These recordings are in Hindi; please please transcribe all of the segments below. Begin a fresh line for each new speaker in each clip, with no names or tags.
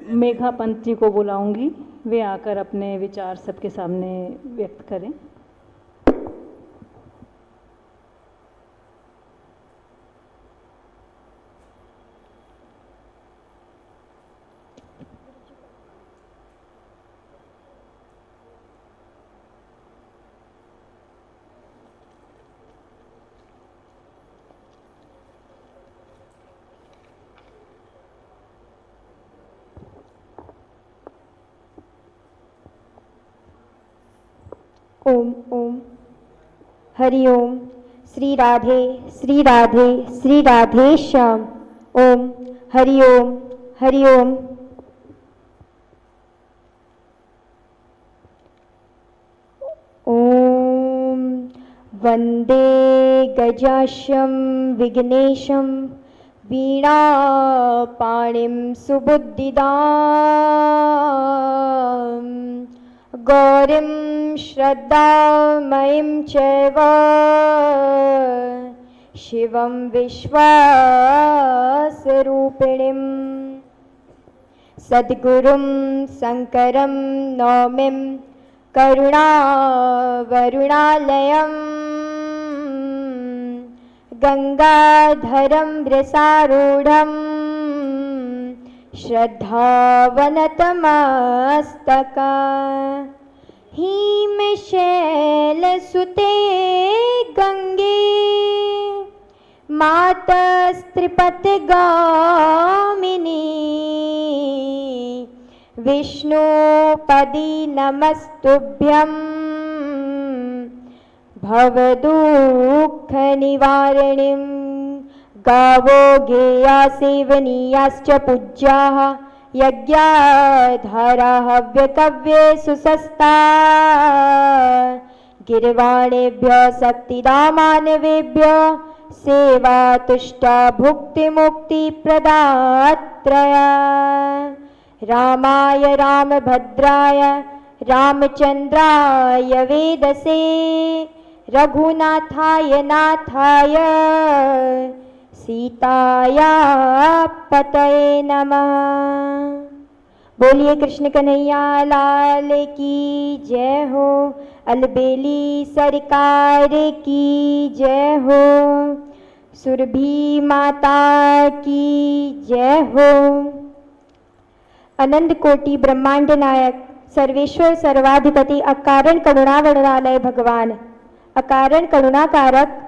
मेघा पंत जी को बुलाऊंगी, वे आकर अपने विचार सबके सामने व्यक्त करें।
ओम ओम हरि ओम। श्री राधे श्री राधे श्री राधे श्याम। ओम हरि ओम हरि ओम। ओम वंदे गजाश्यं विघ्नेशं वीणापाणिं सुबुद्धिदां गौरीं श्रद्धामयीं चैव शिवं विश्वासरूपिणीं सद्गुरुं शङ्करं नौमिं करुणावरुणालयम् गंगाधरं वृषारूढं श्रद्धावनतमस्तका हिमशैलसुते गंगे मातस्त्रिपथगामिनी विष्णुपदी नमस्तुभ्यं भवदुःखनिवारिणीं गावो गेया सेवनीयाश्च पूज्याः यज्ञाधारा हव्यकव्ये सुसस्ता गिर्वाणेभ्यः शक्तिदामानवेभ्यः सेवा तुष्टा भुक्तिमुक्तिप्रदात्रया रामाय रामभद्राय रामचंद्राय वेदसे रघुनाथाय नाथाय सीताया पतये नमः। बोलिए कृष्ण कन्हैया लाल की जय हो। अलबेली सरकार की जय हो। सुरभि माता की जय हो। अनंत कोटि ब्रह्मांड नायक सर्वेश्वर सर्वाधिपति अकारण करुणावरणालय भगवान अकारण करुणाकारक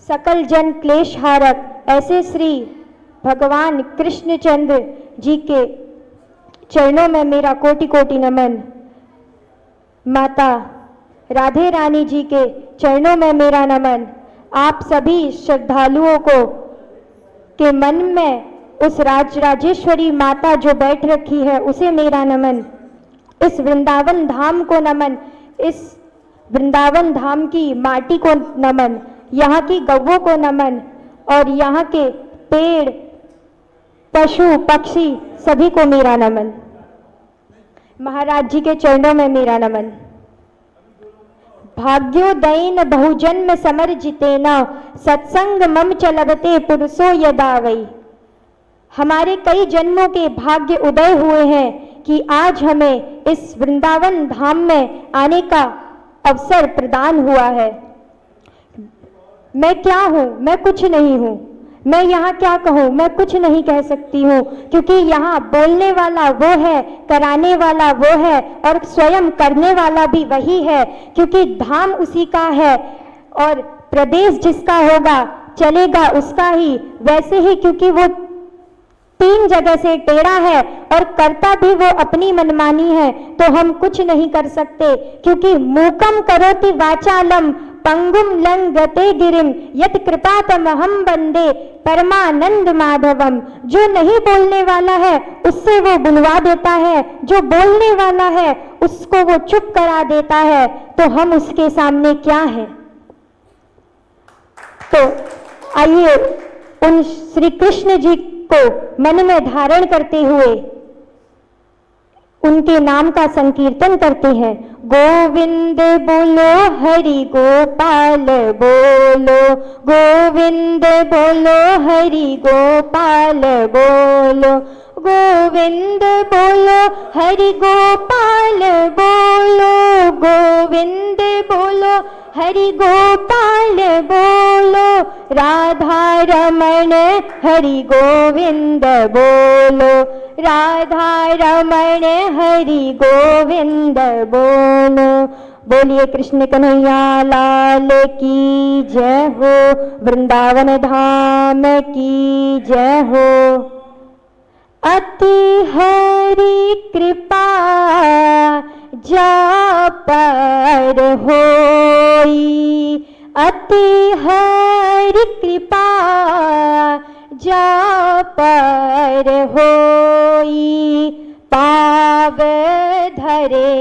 सकल जन क्लेश हारक ऐसे श्री भगवान कृष्णचंद्र जी के चरणों में मेरा कोटि कोटि नमन। माता राधे रानी जी के चरणों में मेरा नमन। आप सभी श्रद्धालुओं को के मन में उस राजेश्वरी माता जो बैठ रखी है उसे मेरा नमन। इस वृंदावन धाम को नमन। इस वृंदावन धाम की माटी को नमन। यहाँ की गौओं को नमन और यहाँ के पेड़ पशु पक्षी सभी को मेरा नमन। महाराज जी के चरणों में मेरा नमन। भाग्योदयेन बहुजन्म समर्जितेन सत्संग मम च लभते पुरुषो यदा वै। हमारे कई जन्मों के भाग्य उदय हुए हैं कि आज हमें इस वृंदावन धाम में आने का अवसर प्रदान हुआ है। मैं क्या हूँ? मैं कुछ नहीं हूँ। मैं यहाँ क्या कहूँ? मैं कुछ नहीं कह सकती हूँ, क्योंकि यहाँ बोलने वाला वो है, कराने वाला वो है और स्वयं करने वाला भी वही है, क्योंकि धाम उसी का है और प्रदेश जिसका होगा चलेगा उसका ही। वैसे ही क्योंकि वो 3 जगह से टेढ़ा है और करता भी वो अपनी मनमानी है, तो हम कुछ नहीं कर सकते, क्योंकि मूकम करोति वाचालम पंगुम लंघते गिरिम यत कृपातमहम वंदे परमानंद माधवम। जो नहीं बोलने वाला है उससे वो बुलवा देता है, जो बोलने वाला है उसको वो चुप करा देता है, तो हम उसके सामने क्या है। तो आइए उन श्री कृष्ण जी को मन में धारण करते हुए उनके नाम का संकीर्तन करते हैं। गोविंद बोलो हरि गोपाल बोलो, गोविंद बोलो हरि गोपाल बोलो, गोविंद बोलो, हरि गोपाल बोलो, गोविंद बोलो, हरि गोपाल बोलो, राधा रमण हरि गोविंद बोलो, राधा रमण हरि गोविंद बोलो। बोलिए कृष्ण कन्हैया लाल की जय हो, वृंदावन धाम की जय हो। अति हरि कृपा जा पर होई, अति हरि कृपा जा पर होई, पाव धरे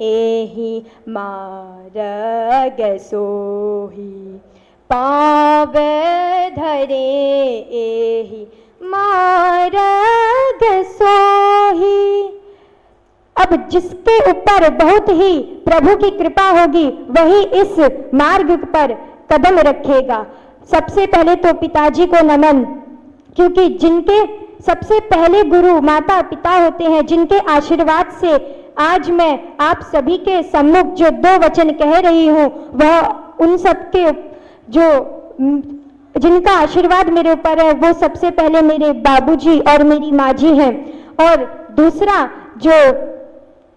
एहि मारग सोही, पाव धरे एहि मारग सोही। अब जिसके ऊपर बहुत ही प्रभु की कृपा होगी वही इस मार्ग पर कदम रखेगा। सबसे पहले तो पिताजी को नमन, क्योंकि जिनके सबसे पहले गुरु माता पिता होते हैं, जिनके आशीर्वाद से आज मैं आप सभी के सम्मुख जो दो वचन कह रही हूँ, वह उन सबके जो जिनका आशीर्वाद मेरे ऊपर है वो सबसे पहले मेरे बाबूजी और मेरी माँ जी हैं। और दूसरा जो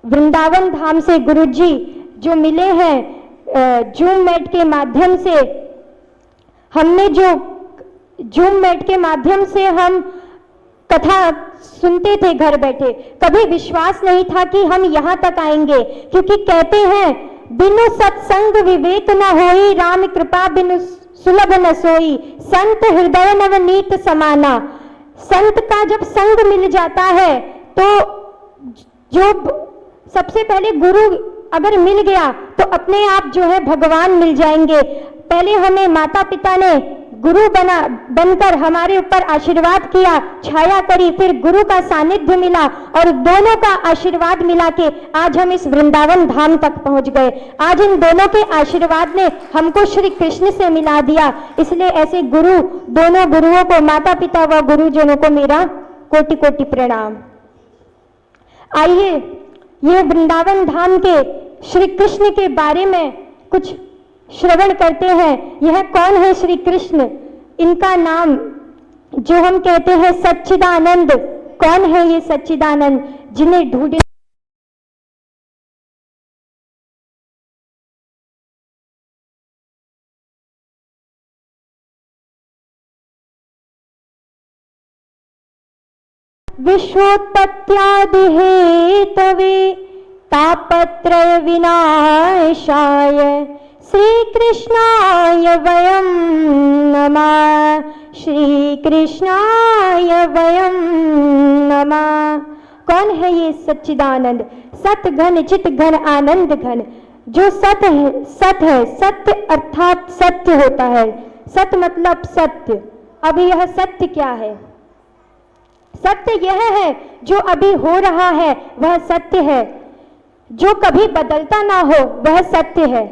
वृंदावन धाम से गुरुजी जो मिले हैं जूम मैट के माध्यम से, हमने जो जूम मैट के माध्यम से हम कथा सुनते थे घर बैठे, कभी विश्वास नहीं था कि हम यहाँ तक आएंगे, क्योंकि कहते हैं बिनु सत्संग विवेक न होई, राम कृपा बिनु सुलभ न सोई, संत हृदय नवनीत समाना। संत का जब संग मिल जाता है तो जो सबसे पहले गुरु अगर मिल गया तो अपने आप जो है भगवान मिल जाएंगे। पहले हमें माता पिता ने गुरु बनकर हमारे ऊपर आशीर्वाद किया, छाया करी, फिर गुरु का सानिध्य मिला और दोनों का आशीर्वाद मिला के आज हम इस वृंदावन धाम तक पहुंच गए। आज इन दोनों के आशीर्वाद ने हमको श्री कृष्ण से मिला दिया। इसलिए ऐसे गुरु, दोनों गुरुओं को, माता पिता व गुरुजनों को मेरा कोटि कोटि प्रणाम। आइए ये वृंदावन धाम के श्री कृष्ण के बारे में कुछ श्रवण करते हैं। यह कौन है श्री कृष्ण? इनका नाम जो हम कहते हैं सच्चिदानंद। कौन है ये सच्चिदानंद जिन्हें ढूंढे विश्वोत्पत्त्यादि हेतवे तापत्रय विनाशाय श्री कृष्णाय वयं नमः, श्री कृष्णाय वयं नमः। कौन है ये सच्चिदानंद? सत घन चित घन आनंद घन। जो सत है, सत्य अर्थात सत्य होता है। सत मतलब सत्य। अब यह सत्य क्या है? सत्य यह है जो अभी हो रहा है वह सत्य है, जो कभी बदलता ना हो वह सत्य है,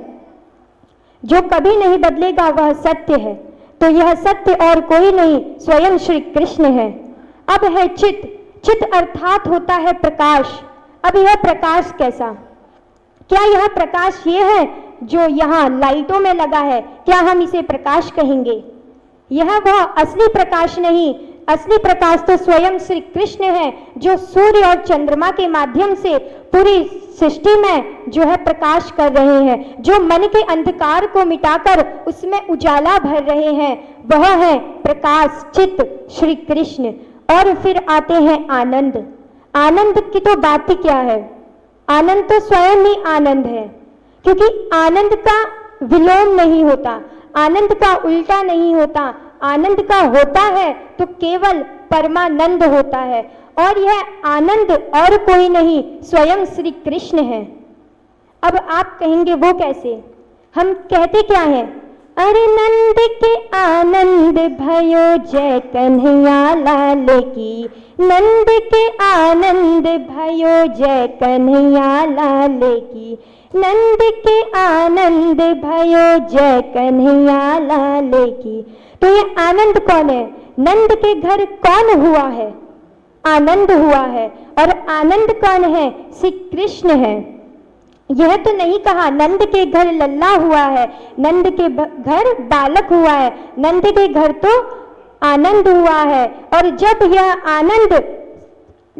जो कभी नहीं बदलेगा वह सत्य है। तो यह सत्य और कोई नहीं, स्वयं श्री कृष्ण है। अब है चित। चित अर्थात होता है प्रकाश। अब यह प्रकाश कैसा? क्या यह प्रकाश ये है जो यहाँ लाइटों में लगा है? क्या हम इसे प्रकाश कहेंगे? यह वह असली प्रकाश नहीं। असली प्रकाश तो स्वयं श्री कृष्ण है, जो सूर्य और चंद्रमा के माध्यम से पूरी सृष्टि में जो है प्रकाश कर रहे हैं, जो मन के अंधकार को मिटाकर उसमें उजाला भर रहे हैं। वह है प्रकाश चित श्री कृष्ण। और फिर आते हैं आनंद। आनंद की तो बात ही क्या है? आनंद तो स्वयं ही आनंद है, क्योंकि आनंद का विलोम नहीं होता, आनंद का उल्टा नहीं होता। आनंद का होता है तो केवल परमानंद होता है, और यह आनंद और कोई नहीं, स्वयं श्री कृष्ण है। अब आप कहेंगे वो कैसे? हम कहते क्या हैं? अरे नंद के आनंद भयो जय कन्हैया लाल की, नंद के आनंद भयो जय कन्हैया लाल की, नंद के आनंद भयो जय कन्हैया लाल की। तो ये आनंद कौन है? नंद के घर कौन हुआ है? आनंद हुआ है। और आनंद कौन है? श्री कृष्ण है। यह तो नहीं कहा नंद के घर लल्ला हुआ है, नंद के घर बालक हुआ है, नंद के घर तो आनंद हुआ है। और जब यह आनंद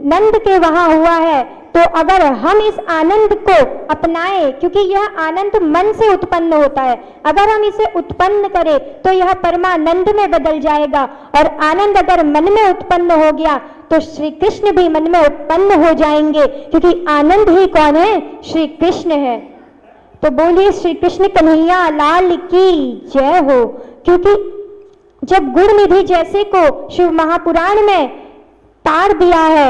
नंद के वहां हुआ है तो अगर हम इस आनंद को अपनाएं, क्योंकि यह आनंद मन से उत्पन्न होता है, अगर हम इसे उत्पन्न करें तो यह परमानंद में बदल जाएगा। और आनंद अगर मन में उत्पन्न हो गया तो श्री कृष्ण भी मन में उत्पन्न हो जाएंगे, क्योंकि आनंद ही कौन है? श्री कृष्ण है। तो बोलिए श्री कृष्ण कन्हैया लाल की जय हो। क्योंकि जब गुण निधि जैसे को शिव महापुराण में तार दिया है,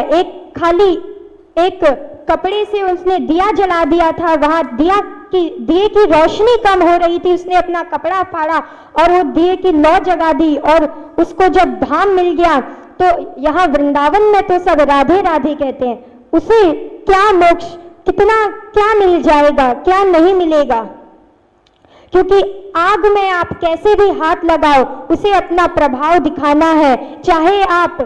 एक कपड़े से उसने दिया जला दिया था, वहां दिए की रोशनी कम हो रही थी, उसने अपना कपड़ा फाड़ा और वो दिए की लौ जगा दी, और उसको जब धाम मिल गया तो यहाँ वृंदावन में तो सब राधे राधे कहते हैं, उसे क्या मोक्ष, कितना क्या मिल जाएगा, क्या नहीं मिलेगा। क्योंकि आग में आप कैसे भी हाथ लगाओ, उसे अपना प्रभाव दिखाना है। चाहे आप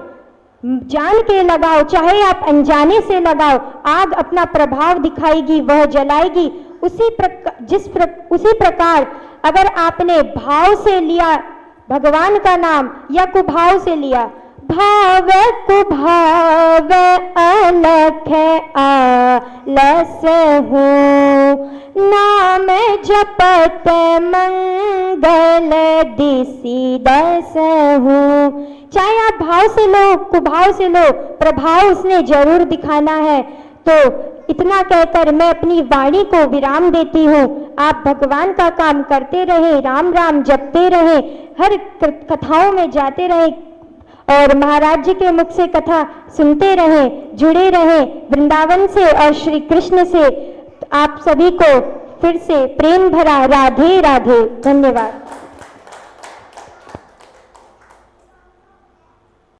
जान के लगाओ, चाहे आप अनजाने से लगाओ, आग अपना प्रभाव दिखाएगी, वह जलाएगी। उसी प्रकार अगर आपने भाव से लिया भगवान का नाम या कुभाव से लिया, भाव कुभाव अलख आलस हूँ, नाम जपत मंगल दिसी दस हूँ। चाहे आप भाव से लो कुभाव से लो, प्रभाव उसने जरूर दिखाना है। तो इतना कहकर मैं अपनी वाणी को विराम देती हूँ। आप भगवान का काम करते रहे, राम राम जपते रहे, हर कथाओं में जाते रहे और महाराज जी के मुख से कथा सुनते रहे, जुड़े रहे वृंदावन से और श्री कृष्ण से। आप सभी को फिर से प्रेम भरा राधे राधे। धन्यवाद।